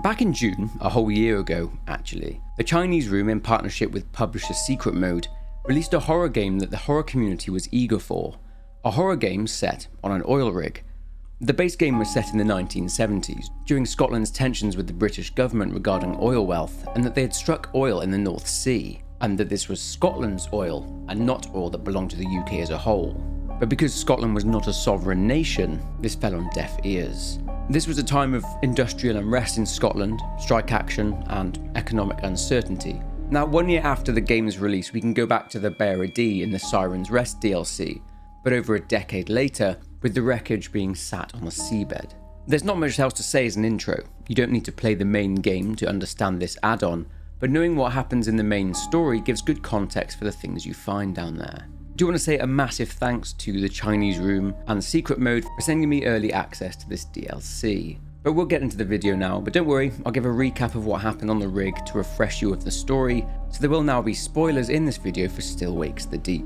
Back in June, a whole year ago actually, the Chinese Room, in partnership with publisher Secret Mode, released a horror game that the horror community was eager for. A horror game set on an oil rig. The base game was set in the 1970s, during Scotland's tensions with the British government regarding oil wealth, and that they had struck oil in the North Sea, and that this was Scotland's oil, and not oil that belonged to the UK as a whole. But because Scotland was not a sovereign nation, this fell on deaf ears. This was a time of industrial unrest in Scotland, strike action, and economic uncertainty. Now, 1 year after the game's release, we can go back to the Beira D in the Siren's Rest DLC, but over a decade later, with the wreckage being sat on the seabed. There's not much else to say as an intro. You don't need to play the main game to understand this add-on, but knowing what happens in the main story gives good context for the things you find down there. I do want to say a massive thanks to the Chinese Room and Secret Mode for sending me early access to this DLC. But we'll get into the video now, but don't worry, I'll give a recap of what happened on the rig to refresh you of the story, so there will now be spoilers in this video for Still Wakes the Deep.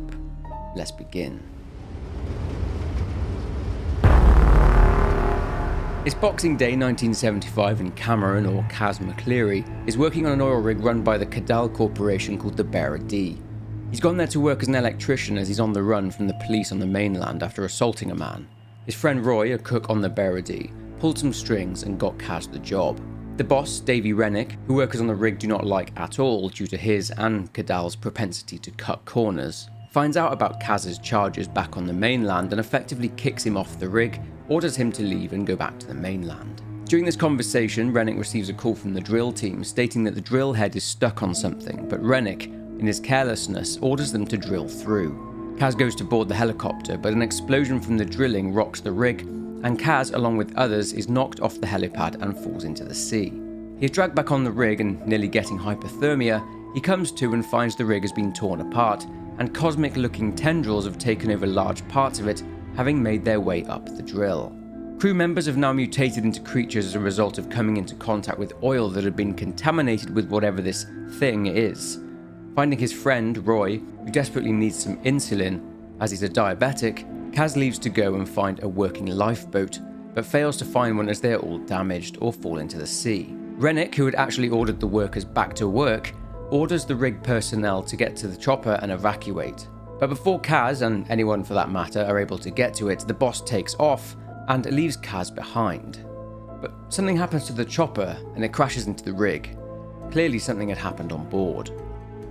Let's begin. It's Boxing Day 1975 and Cameron, or Kaz Mhairi, is working on an oil rig run by the Cadal Corporation called the Beira D. He's gone there to work as an electrician as he's on the run from the police on the mainland after assaulting a man. His friend Roy, a cook on the Beira D, pulled some strings and got Kaz the job. The boss, Davy Rennick, who workers on the rig do not like at all due to his and Cadal's propensity to cut corners, finds out about Kaz's charges back on the mainland and effectively kicks him off the rig, orders him to leave and go back to the mainland. During this conversation, Rennick receives a call from the drill team stating that the drill head is stuck on something, but Rennick, in his carelessness, orders them to drill through. Kaz goes to board the helicopter, but an explosion from the drilling rocks the rig, and Kaz, along with others, is knocked off the helipad and falls into the sea. He is dragged back on the rig and, nearly getting hypothermia, he comes to and finds the rig has been torn apart, and cosmic-looking tendrils have taken over large parts of it, having made their way up the drill. Crew members have now mutated into creatures as a result of coming into contact with oil that had been contaminated with whatever this thing is. Finding his friend, Roy, who desperately needs some insulin, as he's a diabetic, Kaz leaves to go and find a working lifeboat, but fails to find one as they are all damaged or fall into the sea. Rennick, who had actually ordered the workers back to work, orders the rig personnel to get to the chopper and evacuate. But before Kaz, and anyone for that matter, are able to get to it, the boss takes off and leaves Kaz behind. But something happens to the chopper and it crashes into the rig. Clearly something had happened on board.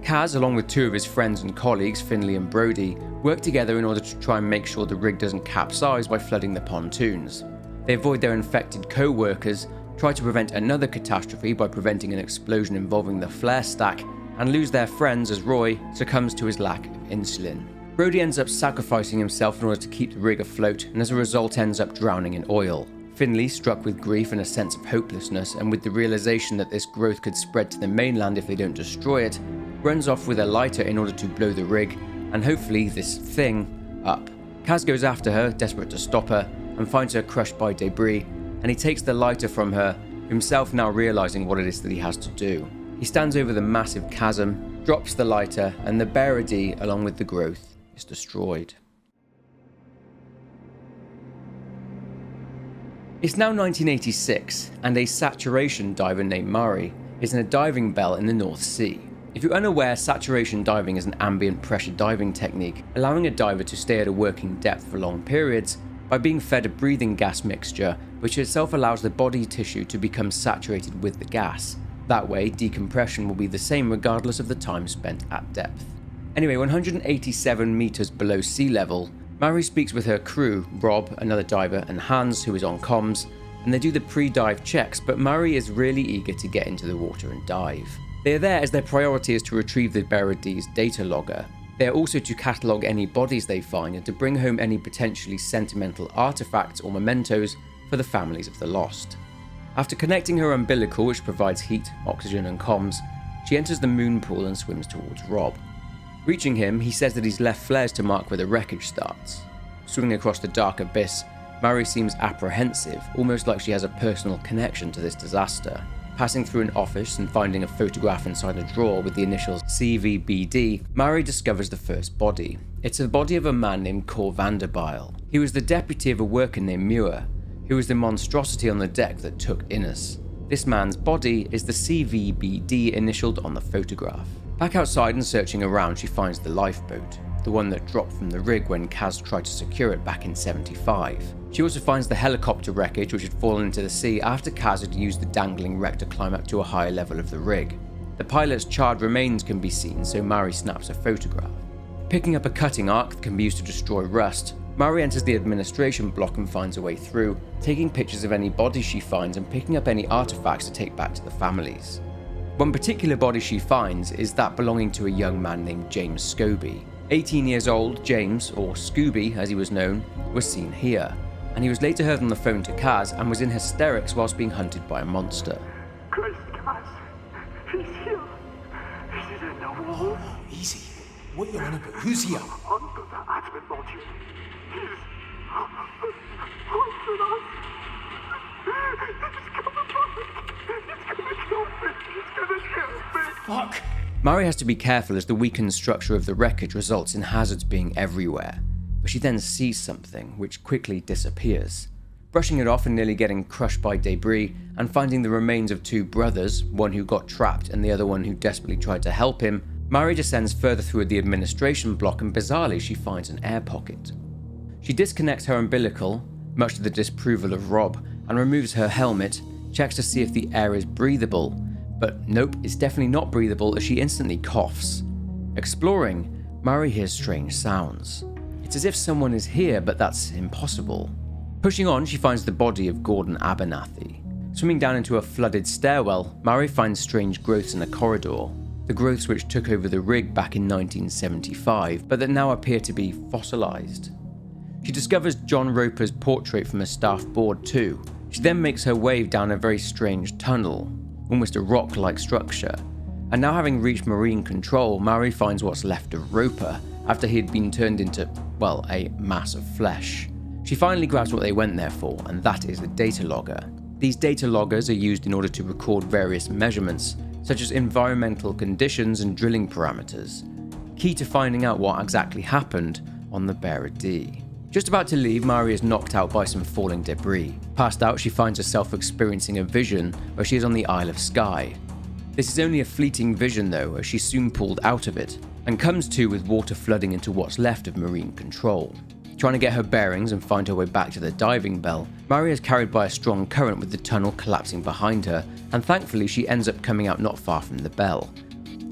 Kaz, along with two of his friends and colleagues, Finley and Brody, work together in order to try and make sure the rig doesn't capsize by flooding the pontoons. They avoid their infected co-workers, try to prevent another catastrophe by preventing an explosion involving the flare stack, and lose their friends as Roy succumbs to his lack of insulin. Brody ends up sacrificing himself in order to keep the rig afloat, and as a result ends up drowning in oil. Finley, struck with grief and a sense of hopelessness, and with the realization that this growth could spread to the mainland if they don't destroy it, runs off with a lighter in order to blow the rig, and hopefully this thing, up. Kaz goes after her, desperate to stop her, and finds her crushed by debris, and he takes the lighter from her, himself now realizing what it is that he has to do. He stands over the massive chasm, drops the lighter, and the Beira D, along with the growth, is destroyed. It's now 1986, and a saturation diver named Mhairi is in a diving bell in the North Sea. If you're unaware, saturation diving is an ambient pressure diving technique, allowing a diver to stay at a working depth for long periods by being fed a breathing gas mixture, which itself allows the body tissue to become saturated with the gas. That way, decompression will be the same regardless of the time spent at depth. Anyway, 187 meters below sea level, Mhairi speaks with her crew, Rob, another diver, and Hans, who is on comms, and they do the pre-dive checks, but Mhairi is really eager to get into the water and dive. They are there as their priority is to retrieve the Beira D's data logger. They are also to catalogue any bodies they find and to bring home any potentially sentimental artifacts or mementos for the families of the lost. After connecting her umbilical, which provides heat, oxygen and comms, she enters the moon pool and swims towards Rob. Reaching him, he says that he's left flares to mark where the wreckage starts. Swimming across the dark abyss, Mhairi seems apprehensive, almost like she has a personal connection to this disaster. Passing through an office and finding a photograph inside a drawer with the initials CVBD, Mhairi discovers the first body. It's the body of a man named Cor Vanderbyle. He was the deputy of a worker named Muir, who was the monstrosity on the deck that took Innes. This man's body is the CVBD initialed on the photograph. Back outside and searching around, she finds the lifeboat, the one that dropped from the rig when Kaz tried to secure it back in '75. She also finds the helicopter wreckage which had fallen into the sea after Kaz had used the dangling wreck to climb up to a higher level of the rig. The pilot's charred remains can be seen, so Mhairi snaps a photograph. Picking up a cutting arc that can be used to destroy rust, Mhairi enters the administration block and finds a way through, taking pictures of any bodies she finds and picking up any artifacts to take back to the families. One particular body she finds is that belonging to a young man named James Scobie. 18 years old, James, or Scooby as he was known, was seen here, and he was later heard on the phone to Kaz and was in hysterics whilst being hunted by a monster. Christ, Kaz, he's here. He's in the wall. Easy. What are you on about? Who's here? Under the admin module. He's hunting us. He's coming back. He's gonna kill me. He's gonna kill me. Fuck! Mhairi has to be careful as the weakened structure of the wreckage results in hazards being everywhere, but she then sees something which quickly disappears. Brushing it off and nearly getting crushed by debris, and finding the remains of two brothers, one who got trapped and the other one who desperately tried to help him, Mhairi descends further through the administration block and bizarrely she finds an air pocket. She disconnects her umbilical, much to the disapproval of Rob, and removes her helmet, checks to see if the air is breathable, but nope, it's definitely not breathable as she instantly coughs. Exploring, Mhairi hears strange sounds. It's as if someone is here, but that's impossible. Pushing on, she finds the body of Gordon Abernathy. Swimming down into a flooded stairwell, Mhairi finds strange growths in a corridor. The growths which took over the rig back in 1975, but that now appear to be fossilized. She discovers John Roper's portrait from a staff board too. She then makes her way down a very strange tunnel, almost a rock-like structure. And now having reached marine control, Mhairi finds what's left of Roper after he had been turned into, well, a mass of flesh. She finally grabs what they went there for, and that is the data logger. These data loggers are used in order to record various measurements, such as environmental conditions and drilling parameters, key to finding out what exactly happened on the Beira D. Just about to leave, Mhairi is knocked out by some falling debris. Passed out, she finds herself experiencing a vision where she is on the Isle of Skye. This is only a fleeting vision though, as she's soon pulled out of it, and comes to with water flooding into what's left of marine control. Trying to get her bearings and find her way back to the diving bell, Mhairi is carried by a strong current with the tunnel collapsing behind her, and thankfully she ends up coming out not far from the bell.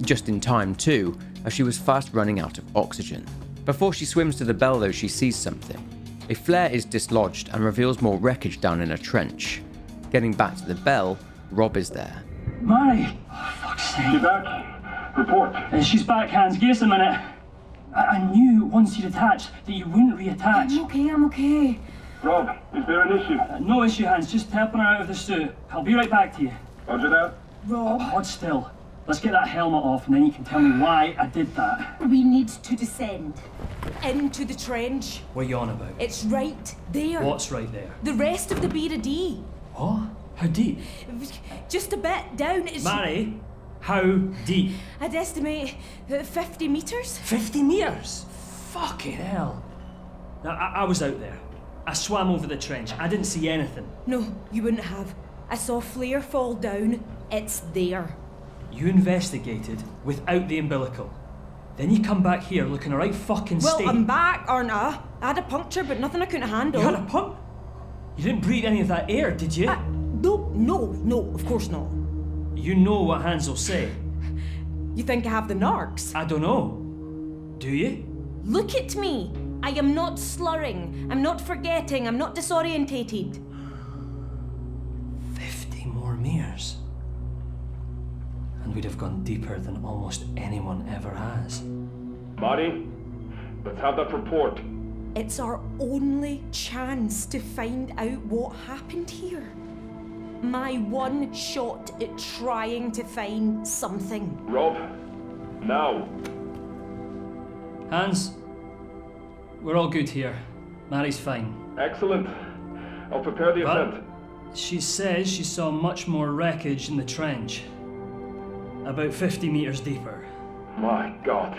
Just in time too, as she was fast running out of oxygen. Before she swims to the bell though, she sees something. A flare is dislodged and reveals more wreckage down in a trench. Getting back to the bell, Rob is there. Mhairi! Oh, fuck's sake. You back? Report. She's back, Hans. Give us a minute. I knew once you'd attached that you wouldn't reattach. I'm okay. Rob, is there an issue? No issue, Hans. Just helping her out of the suit. I'll be right back to you. Roger that. Rob, Hold still. Let's get that helmet off and then you can tell me why I did that. we need to descend into the trench. What are you on about? It's right there. What's right there? The rest of the Beira D. What? How deep? Just a bit down. It's, Mhairi, how deep? I'd estimate 50 metres. 50 metres? Fucking hell. Now, I was out there. I swam over the trench. I didn't see anything. No, you wouldn't have. I saw a flare fall down. It's there. You investigated without the umbilical. Then you come back here looking a right fucking Well, state. I'm back, aren't I? I had a puncture, but nothing I couldn't handle. You had a pump? You didn't breathe any of that air, did you? No, of course not. You know what Hans will say. You think I have the narcs? I don't know. Do you? Look at me. I am not slurring. I'm not forgetting. I'm not disorientated. 50 more meters. And we'd have gone deeper than almost anyone ever has. Mhairi, let's have that report. It's our only chance to find out what happened here. My one shot at trying to find something. Rob, now. Hans, we're all good here. Mhairi's fine. Excellent. I'll prepare the But ascent. she says she saw much more wreckage in the trench. About 50 meters deeper. My God.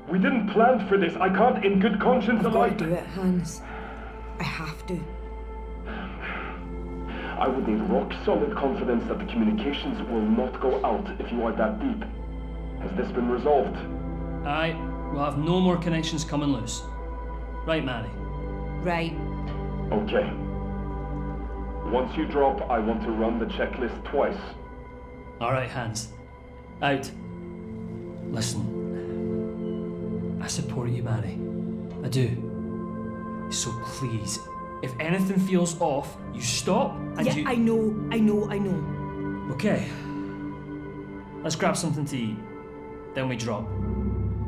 We didn't plan for this. I can't in good conscience I've got alight. to do it, Hans. I have to. I would need rock-solid confidence that the communications will not go out if you are that deep. Has this been resolved? Aye, we'll have no more connections coming loose. Right, Mhairi? Right. Okay. Once you drop, I want to run the checklist twice. Alright, Hans. Out. Listen. I support you, Mhairi. I do. So please, if anything feels off, you stop and Yeah, you... I know. Okay. Let's grab something to eat. Then we drop.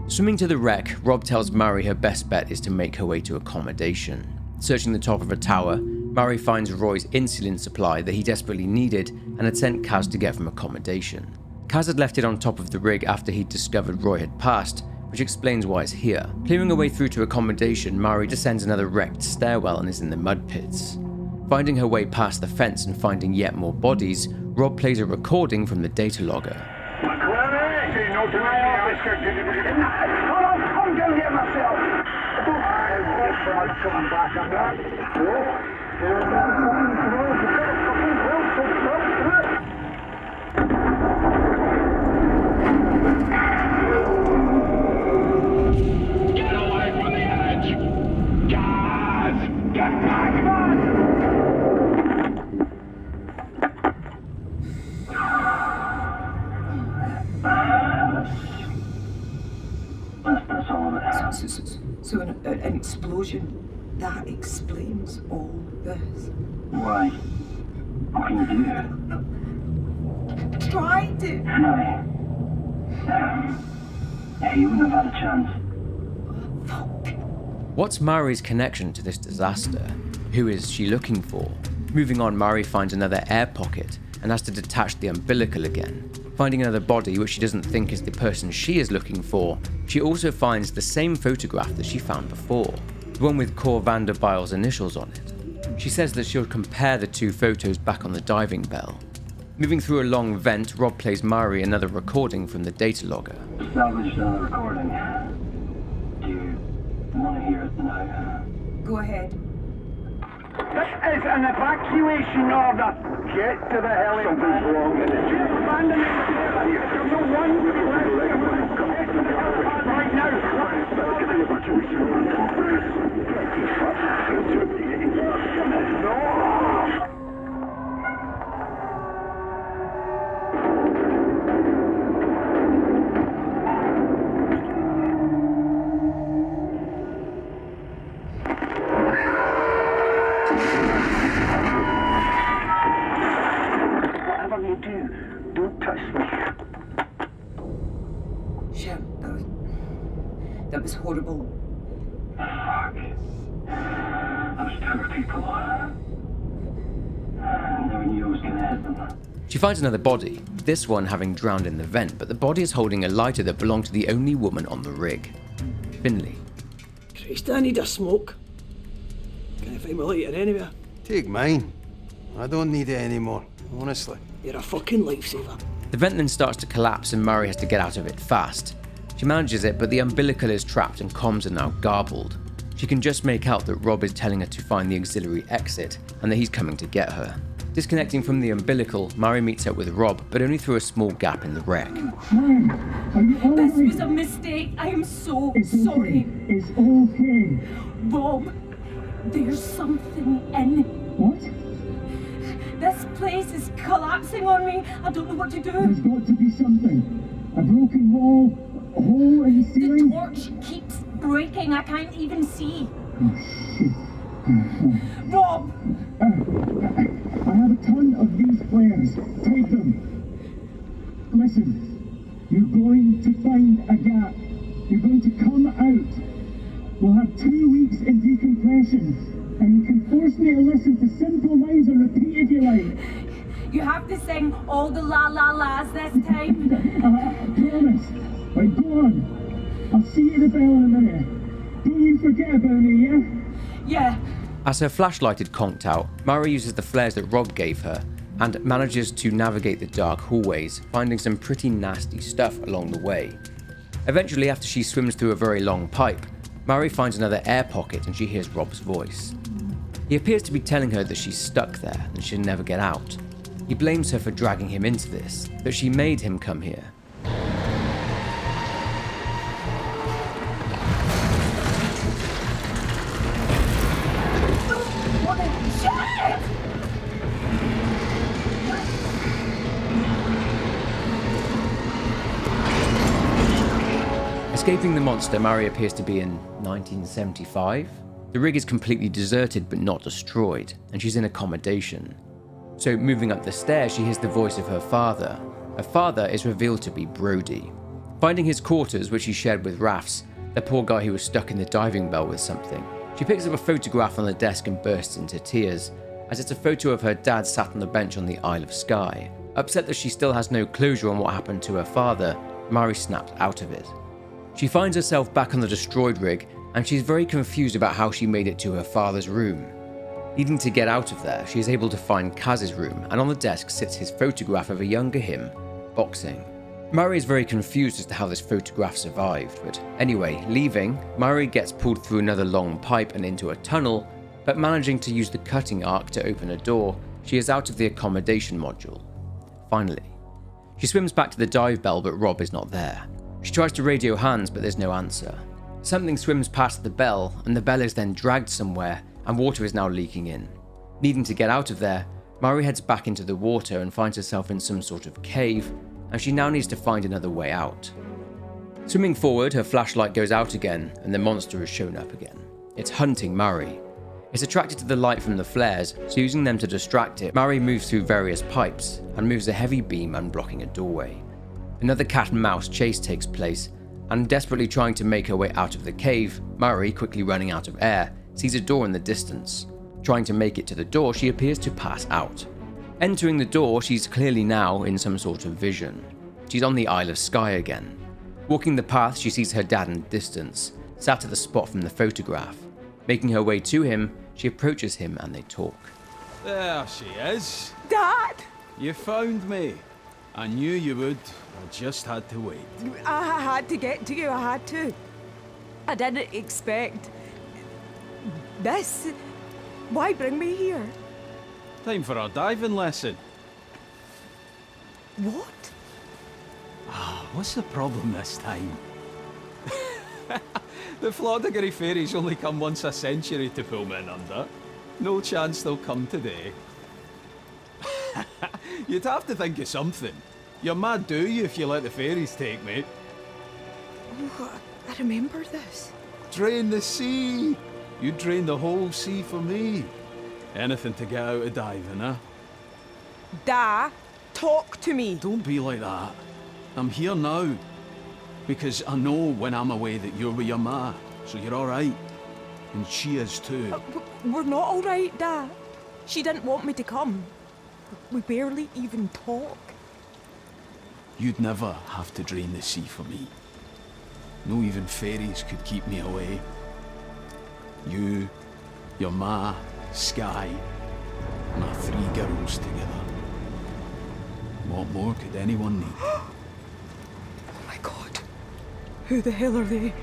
Swimming to the wreck, Rob tells Mhairi her best bet is to make her way to accommodation. Searching the top of a tower, Mhairi finds Roy's insulin supply that he desperately needed and had sent Kaz to get from accommodation. Kaz had left it on top of the rig after he'd discovered Roy had passed, which explains why it's here. Clearing her way through to accommodation, Mhairi descends another wrecked stairwell and is in the mud pits. Finding her way past the fence and finding yet more bodies, Rob plays a recording from the data logger. I'm down here myself. Come back on that. Get away from the edge! Guys! Get back! That's all of it. So an explosion, that explains all this. Why? What can you do? Try to. Mhairi. Yeah, you wouldn't have had a chance. What's Mhairi's connection to this disaster? Who is she looking for? Moving on, Mhairi finds another air pocket and has to detach the umbilical again. Finding another body which she doesn't think is the person she is looking for, she also finds the same photograph that she found before, the one with Cor Vanderbile's initials on it. She says that she'll compare the two photos back on the diving bell. Moving through a long vent, Rob plays Mhairi another recording from the data logger. Salvaged on the recording. Do you want to hear it now? Go ahead. This is an evacuation order. Get to the heli. Something's wrong. Abandon it. There's no one to be left. Get to the helipad right now. Get the evacuation order. No! Whatever you do, don't touch me. Shit, that was horrible. Fuck. Those poor people. I never knew I was gonna hit them. She finds another body, this one having drowned in the vent, but the body is holding a lighter that belonged to the only woman on the rig, Finlay. Christ, I need a smoke. Can I find my lighter anywhere? Take mine. I don't need it anymore, honestly. You're a fucking lifesaver. The vent then starts to collapse and Mhairi has to get out of it fast. She manages it, but the umbilical is trapped and comms are now garbled. She can just make out that Rob is telling her to find the auxiliary exit and that he's coming to get her. Disconnecting from the umbilical, Mhairi meets up with Rob, but only through a small gap in the wreck. This was a mistake. I am so sorry. It's okay. Rob, there's something in. What? This place is collapsing on me. I don't know what to do. There's got to be something. A broken wall, a hole in the The ceiling. torch keeps breaking. I can't even see. Oh, shit. Rob! I have a ton of these flares. Take them. Listen, you're going to find a gap. You're going to come out. We'll have 2 weeks in decompression. And you can force me to listen to simple lines and repeat if you like. You have to sing all the la la las this time. I promise. Right, go on. I'll see you at the bell in a minute. Don't you forget about me, yeah? Yeah. As her flashlight had conked out, Mhairi uses the flares that Rob gave her and manages to navigate the dark hallways, finding some pretty nasty stuff along the way. Eventually, after she swims through a very long pipe, Mhairi finds another air pocket and she hears Rob's voice. He appears to be telling her that she's stuck there and she'll never get out. He blames her for dragging him into this, that she made him come here. Escaping the monster, Mhairi appears to be in 1975. The rig is completely deserted but not destroyed, and she's in accommodation. So moving up the stairs, she hears the voice of her father. Her father is revealed to be Brody. Finding his quarters, which he shared with Raf's, the poor guy who was stuck in the diving bell with something, she picks up a photograph on the desk and bursts into tears, as it's a photo of her dad sat on the bench on the Isle of Skye. Upset that she still has no closure on what happened to her father, Mhairi snapped out of it. She finds herself back on the destroyed rig, and she's very confused about how she made it to her father's room. Needing to get out of there, she is able to find Kaz's room, and on the desk sits his photograph of a younger him, boxing. Mhairi is very confused as to how this photograph survived, but anyway, leaving, Mhairi gets pulled through another long pipe and into a tunnel, but managing to use the cutting arc to open a door, she is out of the accommodation module. Finally, she swims back to the dive bell, but Rob is not there. She tries to radio Hans, but there's no answer. Something swims past the bell, and the bell is then dragged somewhere, and water is now leaking in. Needing to get out of there, Mhairi heads back into the water and finds herself in some sort of cave, and she now needs to find another way out. Swimming forward, her flashlight goes out again, and the monster has shown up again. It's hunting Mhairi. It's attracted to the light from the flares, so using them to distract it, Mhairi moves through various pipes, and moves a heavy beam unblocking a doorway. Another cat and mouse chase takes place, and desperately trying to make her way out of the cave, Mhairi, quickly running out of air, sees a door in the distance. Trying to make it to the door, she appears to pass out. Entering the door, she's clearly now in some sort of vision. She's on the Isle of Skye again. Walking the path, she sees her dad in the distance, sat at the spot from the photograph. Making her way to him, she approaches him and they talk. There she is. Dad! You found me. I knew you would. I just had to wait. I had to get to you, I had to. I didn't expect this. Why bring me here? Time for a diving lesson. What? What's the problem this time? The Flodagary fairies only come once a century to pull men under. No chance they'll come today. You'd have to think of something. You're mad, do you, if you let the fairies take me? Oh, I remember this. Drain the sea. You drain the whole sea for me. Anything to get out of diving, huh? Da, talk to me. Don't be like that. I'm here now. Because I know when I'm away that you're with your ma, so you're alright. And she is too. We're not alright, Da. She didn't want me to come. We barely even talk. You'd never have to drain the sea for me. No even fairies could keep me away. You, your ma, Skye, and our 3 girls together. What more could anyone need? Oh my god. Who the hell are they?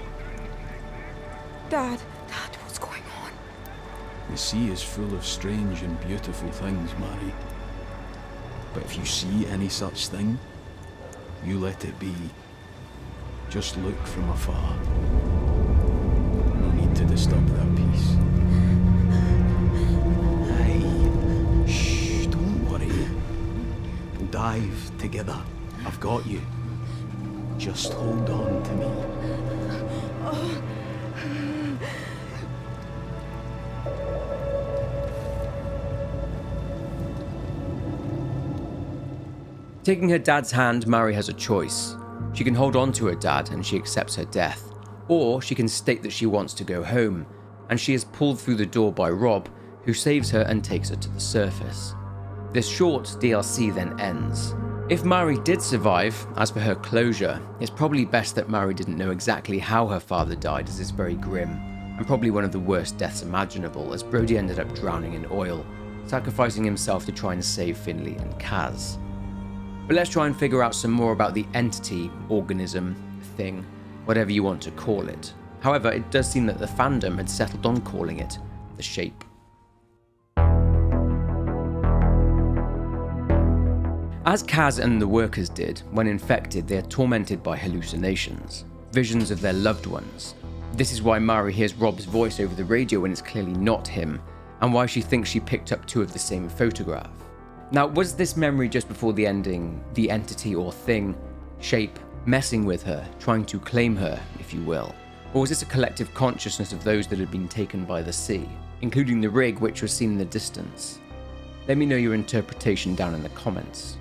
Dad, what's going on? The sea is full of strange and beautiful things, Mhairi. But if you see any such thing, you let it be. Just look from afar. No need to disturb their peace. Hey, shh, don't worry. We'll dive together. I've got you. Just hold on to me. Taking her dad's hand, Mhairi has a choice. She can hold on to her dad and she accepts her death, or she can state that she wants to go home, and she is pulled through the door by Rob, who saves her and takes her to the surface. This short DLC then ends. If Mhairi did survive, as for her closure, it's probably best that Mhairi didn't know exactly how her father died, as it's very grim, and probably one of the worst deaths imaginable, as Brody ended up drowning in oil, sacrificing himself to try and save Finley and Kaz. But let's try and figure out some more about the entity, organism, thing, whatever you want to call it. However, it does seem that the fandom had settled on calling it the Shape. As Kaz and the workers did, when infected, they are tormented by hallucinations, visions of their loved ones. This is why Mhairi hears Rob's voice over the radio when it's clearly not him, and why she thinks she picked up two of the same photograph. Now, was this memory just before the ending, the entity or thing, shape, messing with her, trying to claim her, if you will? Or was this a collective consciousness of those that had been taken by the sea, including the rig which was seen in the distance? Let me know your interpretation down in the comments.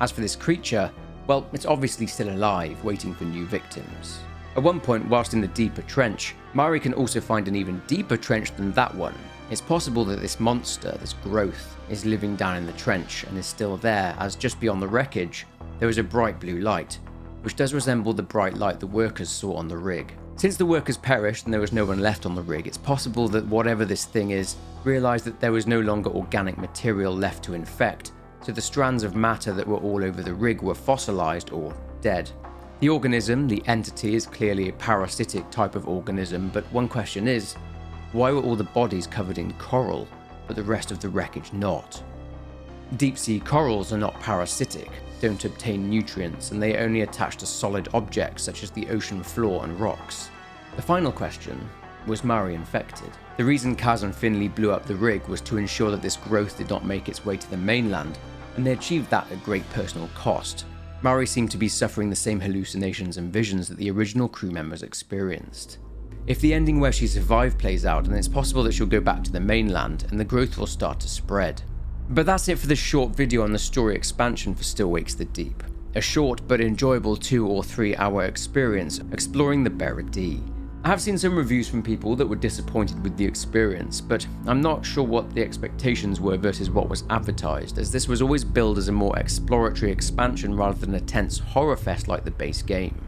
As for this creature, well, it's obviously still alive, waiting for new victims. At one point, whilst in the deeper trench, Mhairi can also find an even deeper trench than that one. It's possible that this monster, this growth, is living down in the trench and is still there, as just beyond the wreckage, there is a bright blue light, which does resemble the bright light the workers saw on the rig. Since the workers perished and there was no one left on the rig, it's possible that whatever this thing is, realised that there was no longer organic material left to infect, so the strands of matter that were all over the rig were fossilised or dead. The organism, the entity, is clearly a parasitic type of organism, but one question is, why were all the bodies covered in coral, but the rest of the wreckage not? Deep sea corals are not parasitic, don't obtain nutrients, and they only attach to solid objects such as the ocean floor and rocks. The final question, was Mhairi infected? The reason Kaz and Finley blew up the rig was to ensure that this growth did not make its way to the mainland, and they achieved that at great personal cost. Mhairi seemed to be suffering the same hallucinations and visions that the original crew members experienced. If the ending where she survived plays out, then it's possible that she'll go back to the mainland and the growth will start to spread. But that's it for this short video on the story expansion for Still Wakes the Deep. A short but enjoyable 2 or 3 hour experience exploring the Beira D. I have seen some reviews from people that were disappointed with the experience, but I'm not sure what the expectations were versus what was advertised, as this was always billed as a more exploratory expansion rather than a tense horror fest like the base game.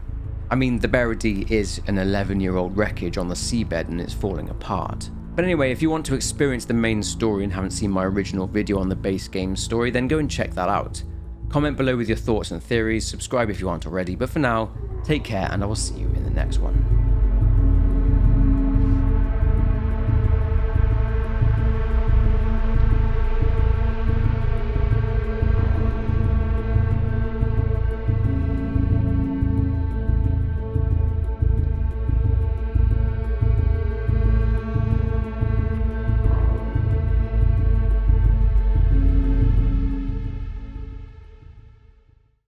I mean, the Beira D is an 11-year-old wreckage on the seabed and it's falling apart. But anyway, if you want to experience the main story and haven't seen my original video on the base game story, then go and check that out. Comment below with your thoughts and theories, subscribe if you aren't already, but for now, take care and I will see you in the next one.